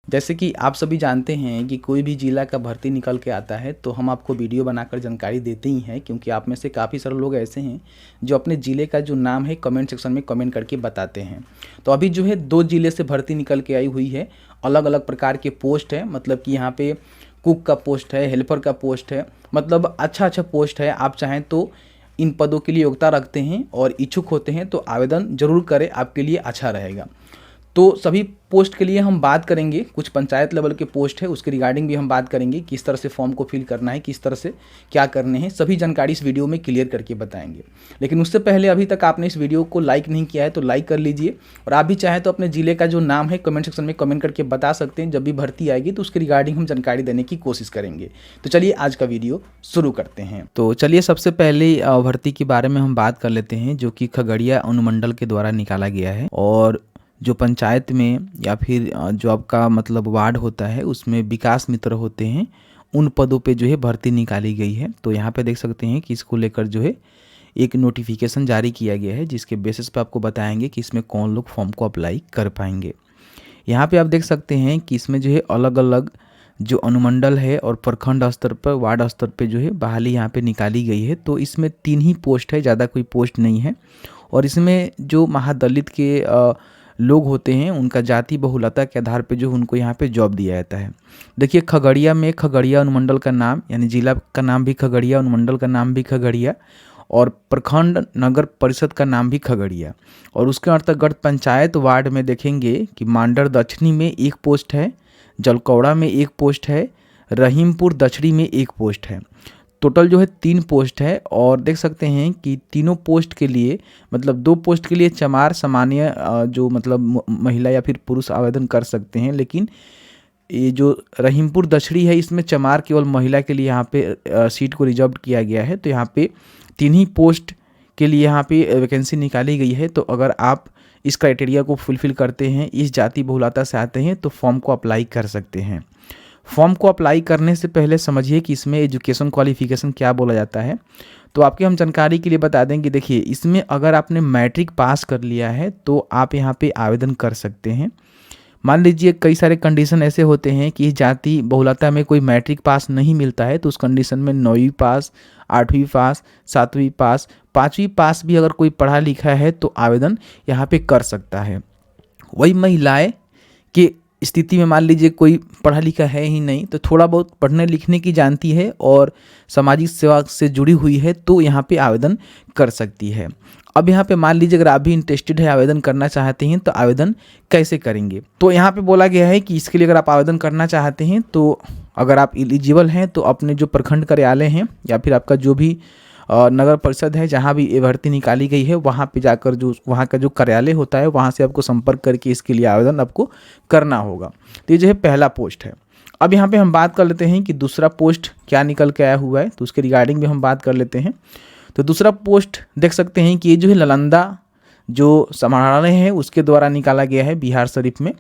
जैसे कि आप सभी जानते हैं कि कोई भी ज़िला का भर्ती निकल के आता है तो हम आपको वीडियो बनाकर जानकारी देते ही हैं, क्योंकि आप में से काफ़ी सारे लोग ऐसे हैं जो अपने ज़िले का जो नाम है कमेंट सेक्शन में कमेंट करके बताते हैं। तो अभी जो है 2 ज़िले से भर्ती निकल के आई हुई है। अलग अलग प्रकार के पोस्ट है, मतलब कि यहाँ पे कुक का पोस्ट है, हेल्पर का पोस्ट है, मतलब अच्छा अच्छा पोस्ट है। आप चाहें तो इन पदों के लिए योग्यता रखते हैं और इच्छुक होते हैं तो आवेदन ज़रूर करें, आपके लिए अच्छा रहेगा। तो सभी पोस्ट के लिए हम बात करेंगे। कुछ पंचायत लेवल के पोस्ट है, उसके रिगार्डिंग भी हम बात करेंगे, किस तरह से फॉर्म को फिल करना है, किस तरह से क्या करने हैं, सभी जानकारी इस वीडियो में क्लियर करके बताएंगे। लेकिन उससे पहले अभी तक आपने इस वीडियो को लाइक नहीं किया है तो लाइक कर लीजिए, और आप भी चाहें तो अपने ज़िले का जो नाम है कमेंट सेक्शन में कमेंट करके बता सकते हैं। जब भी भर्ती आएगी तो उसके रिगार्डिंग हम जानकारी देने की कोशिश करेंगे। तो चलिए आज का वीडियो शुरू करते हैं। तो चलिए सबसे पहले भर्ती के बारे में हम बात कर लेते हैं, जो कि खगड़िया अनुमंडल के द्वारा निकाला गया है। और जो पंचायत में या फिर जो आपका मतलब वार्ड होता है उसमें विकास मित्र होते हैं, उन पदों पे जो है भर्ती निकाली गई है। तो यहाँ पे देख सकते हैं कि इसको लेकर जो है एक नोटिफिकेशन जारी किया गया है, जिसके बेसिस पे आपको बताएंगे कि इसमें कौन लोग फॉर्म को अप्लाई कर पाएंगे। यहाँ पे आप देख सकते हैं कि इसमें जो है अलग अलग जो अनुमंडल है और प्रखंड स्तर पर, वार्ड स्तर पे जो है बहाली यहाँ पे निकाली गई है। तो इसमें 3 ही पोस्ट है, ज़्यादा कोई पोस्ट नहीं है। और इसमें जो महादलित के लोग होते हैं उनका जाति बहुलता के आधार पे जो उनको यहाँ पे जॉब दिया जाता है। देखिए खगड़िया में खगड़िया अनुमंडल का नाम यानी जिला का नाम भी खगड़िया, अनुमंडल का नाम भी खगड़िया, और प्रखंड नगर परिषद का नाम भी खगड़िया। और उसके अंतर्गत पंचायत वार्ड में देखेंगे कि मांडर दक्षिणी में 1 पोस्ट है, जलकौड़ा में 1 पोस्ट है, रहीमपुर दक्षिणी में 1 पोस्ट है। टोटल जो है 3 पोस्ट है। और देख सकते हैं कि तीनों पोस्ट के लिए मतलब 2 पोस्ट के लिए चमार सामान्य जो मतलब महिला या फिर पुरुष आवेदन कर सकते हैं, लेकिन ये जो रहीमपुर दक्षिणी है इसमें चमार केवल महिला के लिए यहाँ पे सीट को रिजर्व किया गया है। तो यहाँ पे 3 ही पोस्ट के लिए यहाँ पे वैकेंसी निकाली गई है। तो अगर आप इस क्राइटेरिया को फुलफिल करते हैं, इस जाति बहुलता से आते हैं, तो फॉर्म को अप्लाई कर सकते हैं। फॉर्म को अप्लाई करने से पहले समझिए कि इसमें एजुकेशन क्वालिफिकेशन क्या बोला जाता है। तो आपके हम जानकारी के लिए बता दें कि देखिए इसमें अगर आपने मैट्रिक पास कर लिया है तो आप यहाँ पे आवेदन कर सकते हैं। मान लीजिए कई सारे कंडीशन ऐसे होते हैं कि जाति बहुलता में कोई मैट्रिक पास नहीं मिलता है, तो उस कंडीशन में 9वीं पास, 8वीं पास, 7वीं पास, 5वीं पास भी अगर कोई पढ़ा लिखा है तो आवेदन यहाँ पे कर सकता है। वही महिलाएं के स्थिति में मान लीजिए कोई पढ़ा लिखा है ही नहीं, तो थोड़ा बहुत पढ़ने लिखने की जानती है और सामाजिक सेवा से जुड़ी हुई है तो यहाँ पे आवेदन कर सकती है। अब यहाँ पे मान लीजिए अगर आप भी इंटरेस्टेड है, आवेदन करना चाहते हैं, तो आवेदन कैसे करेंगे। तो यहाँ पे बोला गया है कि इसके लिए अगर आप आवेदन करना चाहते हैं तो अगर आप एलिजिबल हैं तो अपने जो प्रखंड कार्यालय हैं या फिर आपका जो भी नगर परिषद है जहाँ भी ये भर्ती निकाली गई है वहाँ पे जाकर जो वहाँ का जो कार्यालय होता है वहाँ से आपको संपर्क करके इसके लिए आवेदन आपको करना होगा। तो ये जो है पहला पोस्ट है। अब यहाँ पे हम बात कर लेते हैं कि दूसरा पोस्ट क्या निकल के आया हुआ है, तो उसके रिगार्डिंग भी हम बात कर लेते हैं। तो दूसरा पोस्ट देख सकते हैं कि ये जो है नालंदा जो समाहरणालय है उसके द्वारा निकाला गया है, बिहार शरीफ में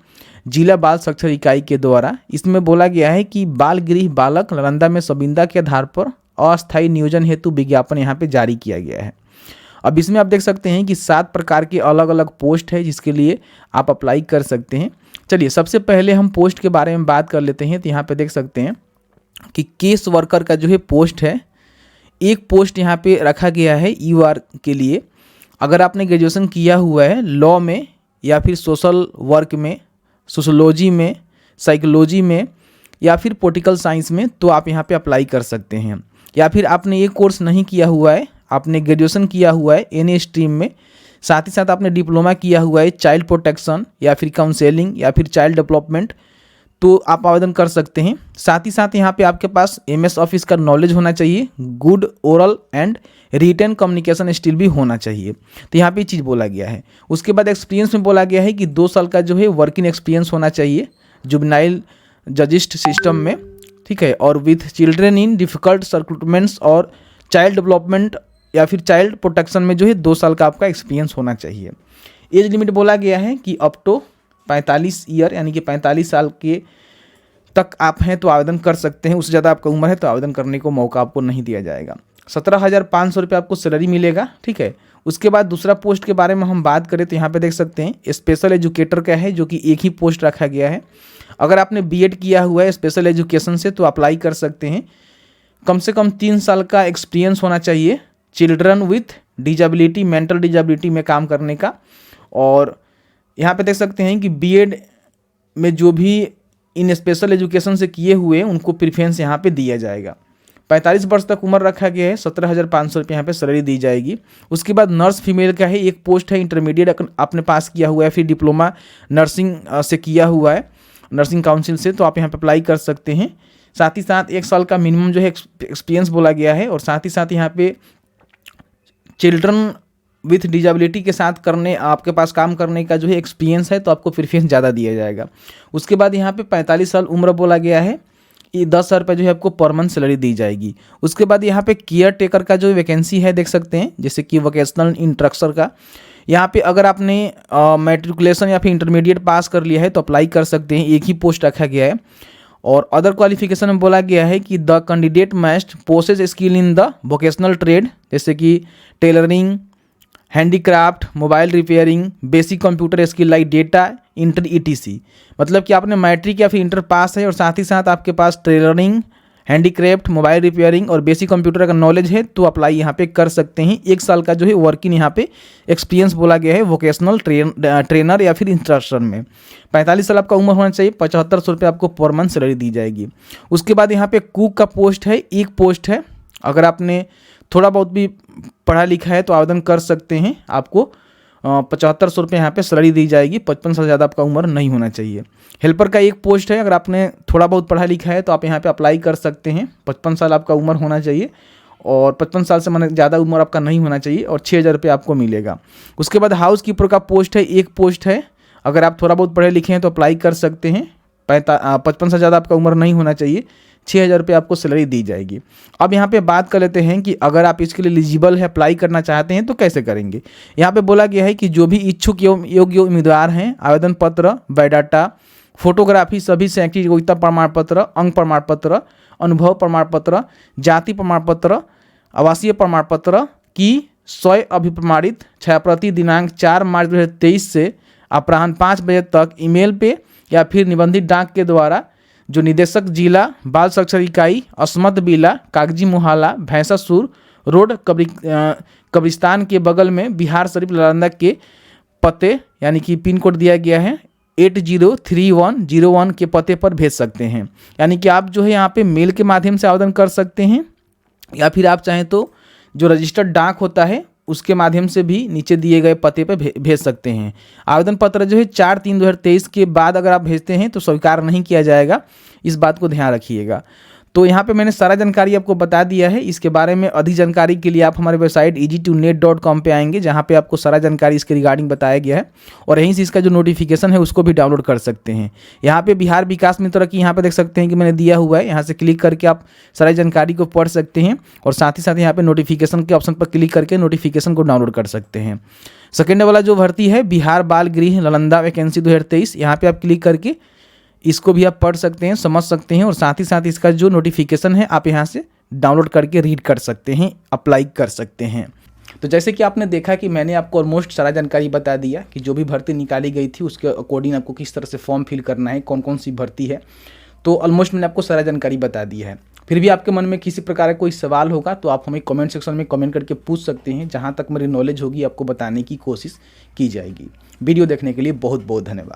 जिला बाल शिक्षा इकाई के द्वारा। इसमें बोला गया है कि बाल गृह बालक नालंदा में संविदा के आधार पर अस्थायी नियोजन हेतु विज्ञापन यहाँ पे जारी किया गया है। अब इसमें आप देख सकते हैं कि 7 प्रकार के अलग अलग पोस्ट है जिसके लिए आप अप्लाई कर सकते हैं। चलिए सबसे पहले हम पोस्ट के बारे में बात कर लेते हैं। तो यहाँ पे देख सकते हैं कि केस वर्कर का जो है पोस्ट है, 1 पोस्ट यहाँ पे रखा गया है ईआर के लिए। अगर आपने ग्रेजुएशन किया हुआ है लॉ में या फिर सोशल वर्क में, सोशोलॉजी में, साइकोलॉजी में या फिर पॉलिटिकल साइंस में, तो आप यहाँ पे अप्लाई कर सकते हैं। या फिर आपने ये कोर्स नहीं किया हुआ है, आपने ग्रेजुएशन किया हुआ है एनी स्ट्रीम में, साथ ही साथ आपने डिप्लोमा किया हुआ है चाइल्ड प्रोटेक्शन या फिर काउंसेलिंग या फिर चाइल्ड डेवलपमेंट, तो आप आवेदन कर सकते हैं। साथ ही साथ यहाँ पे आपके पास MS ऑफिस का नॉलेज होना चाहिए, good oral and written communication skill भी होना चाहिए। तो यहाँ पे चीज़ बोला गया है। उसके बाद एक्सपीरियंस में बोला गया है कि 2 साल का जो है वर्किंग एक्सपीरियंस होना चाहिए जुवेनाइल जजिस्ट सिस्टम में, ठीक है, और विथ चिल्ड्रेन इन डिफ़िकल्ट सर्कुलमेंट्स और चाइल्ड डेवलपमेंट या फिर चाइल्ड प्रोटेक्शन में जो है 2 साल का आपका एक्सपीरियंस होना चाहिए। एज लिमिट बोला गया है कि अप टू 45 ईयर यानी कि 45 साल के तक आप हैं तो आवेदन कर सकते हैं। उससे ज़्यादा आपका उम्र है तो आवेदन करने को मौका आपको नहीं दिया जाएगा। 17,500 रुपये आपको सैलरी मिलेगा, ठीक है। उसके बाद दूसरा पोस्ट के बारे में हम बात करें तो यहाँ पे देख सकते हैं स्पेशल एजुकेटर का है, जो कि 1 ही पोस्ट रखा गया है। अगर आपने बीएड किया हुआ है स्पेशल एजुकेशन से तो अप्लाई कर सकते हैं। कम से कम 3 साल का एक्सपीरियंस होना चाहिए children with disability, mental disability में काम करने का। और यहाँ पे देख सकते हैं कि बीएड में जो भी इन स्पेशल एजुकेशन से किए हुए हैं उनको प्रेफरेंस यहाँ पे दिया जाएगा। 45 वर्ष तक उम्र रखा गया है। 17,500 रुपये यहाँ पे सैलरी दी जाएगी। उसके बाद नर्स फीमेल का है, एक पोस्ट है इंटरमीडिएट आपने पास किया हुआ है, फिर डिप्लोमा नर्सिंग से किया हुआ है नर्सिंग काउंसिल से, तो आप यहाँ पे अप्लाई कर सकते हैं। साथ ही साथ 1 साल का मिनिमम जो है एक्सपीरियंस बोला गया है। और साथ ही साथ यहाँ पे चिल्ड्रन विथ डिजेबिलिटी के साथ आपके पास काम करने का जो है एक्सपीरियंस है तो आपको प्रेफरेंस ज़्यादा दिया जाएगा। उसके बाद यहाँ पे 45 साल उम्र बोला गया है। ये 10,000 रुपये जो है आपको पर मंथ सैलरी दी जाएगी। उसके बाद यहाँ पे केयर टेकर का जो वैकेंसी है देख सकते हैं, जैसे कि वोकेशनल इंस्ट्रक्टर का। यहाँ पे अगर आपने मैट्रिकुलेशन या फिर इंटरमीडिएट पास कर लिया है तो अप्लाई कर सकते हैं, एक ही पोस्ट रखा गया है। और अदर क्वालिफिकेशन में बोला गया है कि the candidate must possess skill in the vocational trade, जैसे कि tailoring, handicraft, mobile repairing, basic computer skill like data entry ETC। मतलब कि आपने मैट्रिक या फिर इंटर पास है और साथ ही साथ आपके पास टेलरिंग, हैंडीक्राफ्ट, मोबाइल रिपेयरिंग और बेसिक कंप्यूटर का नॉलेज है तो अप्लाई यहाँ पे कर सकते हैं। 1 साल का जो है वर्किंग यहाँ पे एक्सपीरियंस बोला गया है वोकेशनल ट्रेनर या फिर इंस्ट्रक्टर में। 45 साल आपका उम्र होना चाहिए। 7,500 रुपये आपको पर मंथ सैलरी दी जाएगी। उसके बाद यहाँ पे कुक का पोस्ट है, एक पोस्ट है। अगर आपने थोड़ा बहुत भी पढ़ा लिखा है तो आवेदन कर सकते हैं। आपको 7,500 रुपये यहाँ पे सैलरी दी जाएगी। 55 साल ज़्यादा आपका उम्र नहीं होना चाहिए। हेल्पर का एक पोस्ट है। अगर आपने थोड़ा बहुत पढ़ा लिखा है तो आप यहाँ पे अप्लाई कर सकते हैं। 55 साल आपका उम्र होना चाहिए और 55 साल से माने ज़्यादा उम्र आपका नहीं होना चाहिए और 6,000 रुपये आपको मिलेगा। उसके बाद हाउस कीपर का पोस्ट है, एक पोस्ट है। अगर आप थोड़ा बहुत पढ़े लिखे हैं तो अप्लाई कर सकते हैं। 55 से ज़्यादा आपका उम्र नहीं होना चाहिए। 6,000 रुपये आपको सैलरी दी जाएगी। अब यहाँ पे बात कर लेते हैं कि अगर आप इसके लिए एलिजिबल है, अप्लाई करना चाहते हैं तो कैसे करेंगे। यहाँ पे बोला गया है कि जो भी इच्छुक योग्य उम्मीदवार हैं आवेदन पत्र, बायोडाटा, फोटोग्राफी, सभी शैक्षिक योग्यता प्रमाण पत्र, अंक प्रमाण पत्र, अनुभव प्रमाण पत्र, जाति प्रमाण पत्र, आवासीय प्रमाण पत्र की स्वयं अभिप्रमाणित छायाप्रति दिनांक 4 मार्च 2023 से अपराह्न 5 बजे तक ईमेल पे या फिर निबंधित डाक के द्वारा जो निदेशक जिला बाल संरक्षण इकाई अस्मत बिला कागजी मुहाला भैंसासुर रोड कब्रिस्तान के बगल में बिहार शरीफ नालंदा के पते यानी कि पिन कोड दिया गया है 803101 के पते पर भेज सकते हैं। यानी कि आप जो है यहाँ पे मेल के माध्यम से आवेदन कर सकते हैं या फिर आप चाहें तो जो रजिस्टर्ड डाक होता है उसके माध्यम से भी नीचे दिए गए पते पर भेज सकते हैं। आवेदन पत्र जो है 4/3/2023 के बाद अगर आप भेजते हैं तो स्वीकार नहीं किया जाएगा, इस बात को ध्यान रखिएगा। तो यहाँ पे मैंने सारा जानकारी आपको बता दिया है। इसके बारे में अधिक जानकारी के लिए आप हमारे वेबसाइट easy2net.com पे आएंगे, जहाँ पे आपको सारा जानकारी इसके रिगार्डिंग बताया गया है और यहीं से इसका जो नोटिफिकेशन है उसको भी डाउनलोड कर सकते हैं। यहाँ पे बिहार विकास मित्र की यहाँ पे देख सकते हैं कि मैंने दिया हुआ है, यहाँ से क्लिक करके आप सारी जानकारी को पढ़ सकते हैं और साथ ही साथ यहाँ पे नोटिफिकेशन के ऑप्शन पर क्लिक करके नोटिफिकेशन को डाउनलोड कर सकते हैं। सेकेंड वाला जो भर्ती है बिहार बाल गृह नालंदा वैकेंसी 2023, यहाँ पे आप क्लिक करके इसको भी आप पढ़ सकते हैं, समझ सकते हैं और साथ ही साथ इसका जो नोटिफिकेशन है आप यहाँ से डाउनलोड करके रीड कर सकते हैं, अप्लाई कर सकते हैं। तो जैसे कि आपने देखा कि मैंने आपको ऑलमोस्ट सारा जानकारी बता दिया कि जो भी भर्ती निकाली गई थी उसके अकॉर्डिंग आपको किस तरह से फॉर्म फिल करना है, कौन कौन सी भर्ती है, तो ऑलमोस्ट मैंने आपको सारा जानकारी बता दिया है। फिर भी आपके मन में किसी प्रकार का कोई सवाल होगा तो आप हमें कमेंट सेक्शन में कमेंट करके पूछ सकते हैं। जहाँ तक मेरी नॉलेज होगी आपको बताने की कोशिश की जाएगी। वीडियो देखने के लिए बहुत बहुत धन्यवाद।